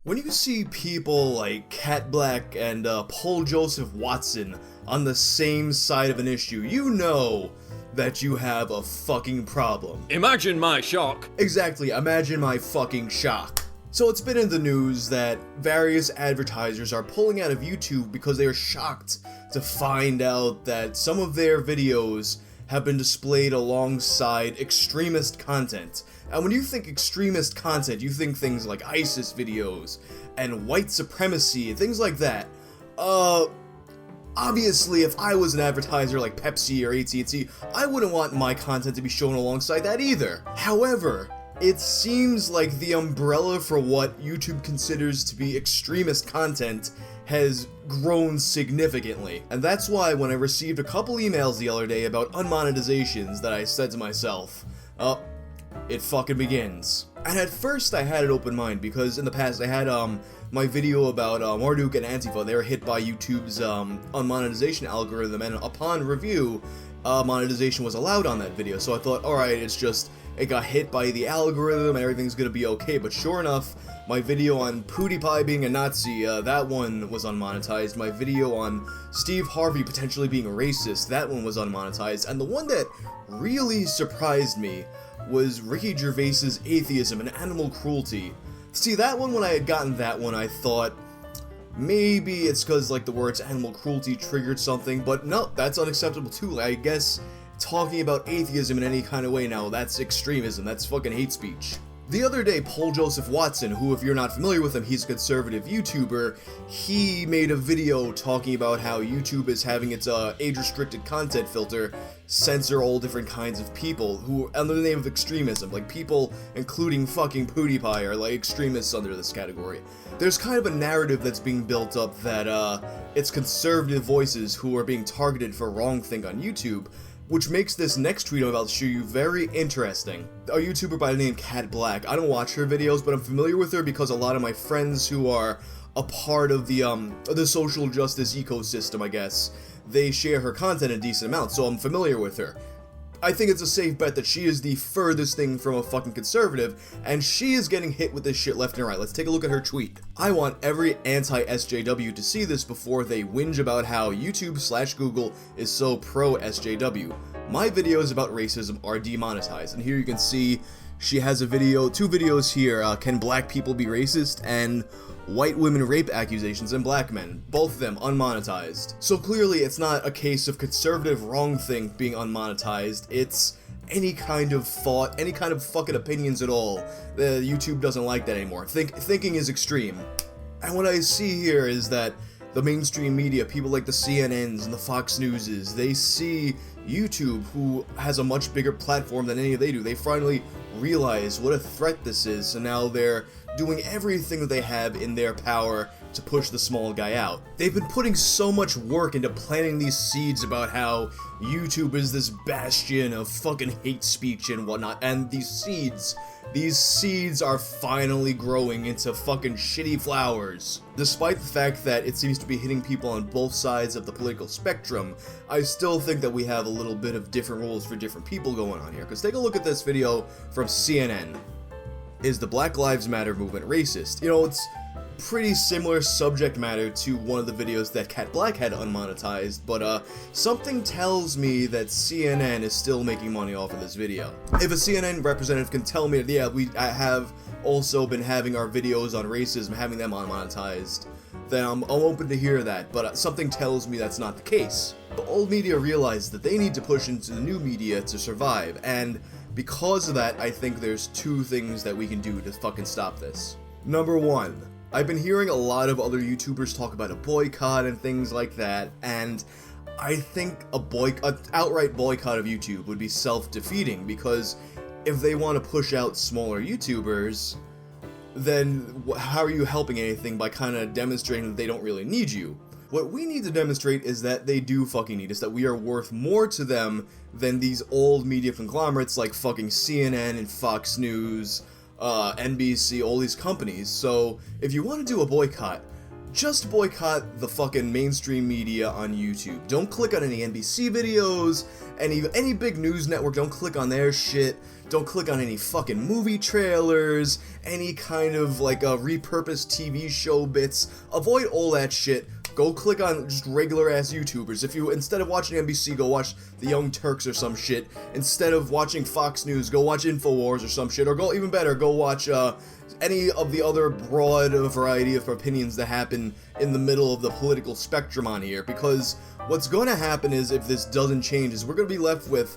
When you see people like Kat Blaque and Paul Joseph Watson on the same side of an issue, you know that you have a fucking problem. Imagine my shock. Exactly, imagine my fucking shock. So it's been in the news that various advertisers are pulling out of YouTube because they are shocked to find out that some of their videos have been displayed alongside extremist content. And when you think extremist content, you think things like ISIS videos and white supremacy and things like that. Obviously, if I was an advertiser like Pepsi or AT&T, I wouldn't want my content to be shown alongside that either. However, it seems like the umbrella for what YouTube considers to be extremist content has grown significantly. And that's why when I received a couple emails the other day about unmonetizations that I said to myself, it fucking begins. And at first I had an open mind because in the past I had my video about Marduk and Antifa. They were hit by YouTube's unmonetization algorithm, and upon review, monetization was allowed on that video. So I thought, alright, it's just it got hit by the algorithm and everything's gonna be okay. But sure enough, my video on PewDiePie being a Nazi, that one was unmonetized. My video on Steve Harvey potentially being a racist, that one was unmonetized. And the one that really surprised me was Ricky Gervais's atheism and animal cruelty. See, that one, when I had gotten that one, I thought maybe it's because like the words animal cruelty triggered something, but no, that's unacceptable too. I guess talking about atheism in any kind of way now, that's extremism, that's fucking hate speech. The other day, Paul Joseph Watson, who, if you're not familiar with him, he's a conservative YouTuber, he made a video talking about how YouTube is having its age-restricted content filter censor all different kinds of people who, under the name of extremism, like people including fucking PewDiePie are like extremists under this category. There's kind of a narrative that's being built up that it's conservative voices who are being targeted for wrongthink on YouTube, which makes this next tweet I'm about to show you very interesting. A YouTuber by the name Kat Blaque. I don't watch her videos, but I'm familiar with her because a lot of my friends who are a part of the social justice ecosystem, I guess, they share her content in a decent amount, so I'm familiar with her. I think it's a safe bet that she is the furthest thing from a fucking conservative, and she is getting hit with this shit left and right. Let's take a look at her tweet. I want every anti-SJW to see this before they whinge about how YouTube/Google is so pro-SJW. My videos about racism are demonetized, and here you can see she has a video, two videos here, can black people be racist, and white women rape accusations and black men, both of them unmonetized. So clearly it's not a case of conservative wrongthink being unmonetized, it's any kind of thought, any kind of fucking opinions at all. YouTube doesn't like that anymore. Thinking is extreme. And what I see here is that the mainstream media, people like the CNNs and the Fox Newses, they see YouTube, who has a much bigger platform than any of they do. They finally realize what a threat this is, so now they're doing everything that they have in their power to push the small guy out. They've been putting so much work into planting these seeds about how YouTube is this bastion of fucking hate speech and whatnot, and these seeds are finally growing into fucking shitty flowers. Despite the fact that it seems to be hitting people on both sides of the political spectrum, I still think that we have a little bit of different rules for different people going on here. Because take a look at this video from CNN. Is the Black Lives Matter movement racist? You know, it's pretty similar subject matter to one of the videos that Kat Blaque had unmonetized, but something tells me that CNN is still making money off of this video. If a CNN representative can tell me that, yeah, I have also been having our videos on racism, having them unmonetized, then I'm open to hear that, but something tells me that's not the case. The old media realized that they need to push into the new media to survive, and because of that, I think there's two things that we can do to fucking stop this. Number one, I've been hearing a lot of other YouTubers talk about a boycott and things like that, and I think an outright boycott of YouTube would be self-defeating, because if they want to push out smaller YouTubers, then how are you helping anything by kind of demonstrating that they don't really need you? What we need to demonstrate is that they do fucking need us, that we are worth more to them than these old media conglomerates like fucking CNN and Fox News, NBC, all these companies. So if you want to do a boycott, just boycott the fucking mainstream media on YouTube. Don't click on any NBC videos, any big news network, don't click on their shit. Don't click on any fucking movie trailers, any kind of like repurposed TV show bits. Avoid all that shit. Go click on just regular ass YouTubers. If you, instead of watching NBC, go watch the Young Turks or some shit. Instead of watching Fox News, go watch InfoWars or some shit. Or go, even better, go watch any of the other broad variety of opinions that happen in the middle of the political spectrum on here. Because what's going to happen is, if this doesn't change, is we're going to be left with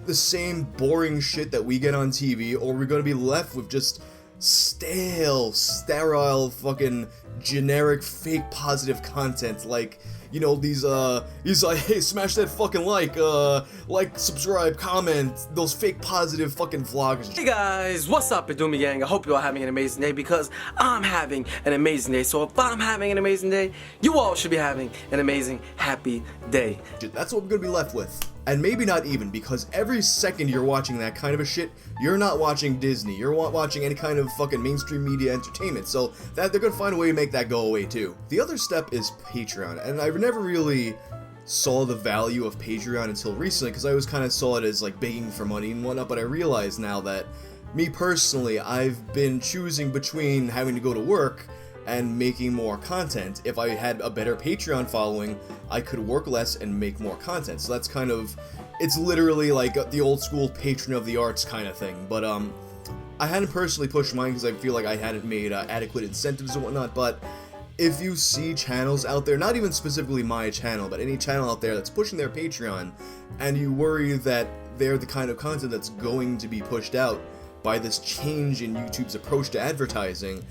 the same boring shit that we get on TV, or we're going to be left with just stale, sterile, fucking generic, fake positive content, like, you know, these like, hey, smash that fucking like, subscribe, comment, those fake positive fucking vloggers. Hey guys, what's up, Idumi Gang? I hope you all having an amazing day, because I'm having an amazing day. So if I'm having an amazing day, you all should be having an amazing, happy day. That's what we're gonna be left with. And maybe not even, because every second you're watching that kind of a shit, you're not watching Disney, you're watching any kind of fucking mainstream media entertainment, so that they're gonna find a way to make that go away too. The other step is Patreon, and I never really saw the value of Patreon until recently, because I always kind of saw it as like begging for money and whatnot, but I realize now that, me personally, I've been choosing between having to go to work and making more content. If I had a better Patreon following, I could work less and make more content. So that's kind of, it's literally like the old school patron of the arts kind of thing. But I hadn't personally pushed mine because I feel like I hadn't made adequate incentives and whatnot. But if you see channels out there, not even specifically my channel, but any channel out there that's pushing their Patreon, and you worry that they're the kind of content that's going to be pushed out by this change in YouTube's approach to advertising,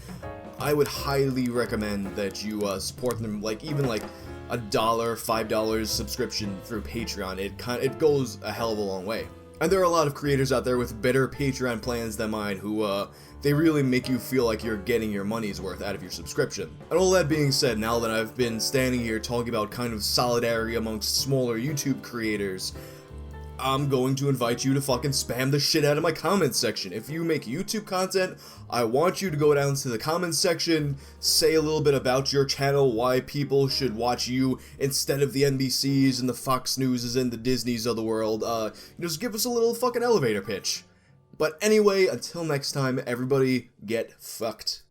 I would highly recommend that you support them, like even like $1, $5 subscription through Patreon. It goes a hell of a long way. And there are a lot of creators out there with better Patreon plans than mine who they really make you feel like you're getting your money's worth out of your subscription. And all that being said, now that I've been standing here talking about kind of solidarity amongst smaller YouTube creators, I'm going to invite you to fucking spam the shit out of my comments section. If you make YouTube content, I want you to go down to the comments section, say a little bit about your channel, why people should watch you instead of the NBCs and the Fox Newses and the Disneys of the world. Just give us a little fucking elevator pitch. But anyway, until next time, everybody get fucked.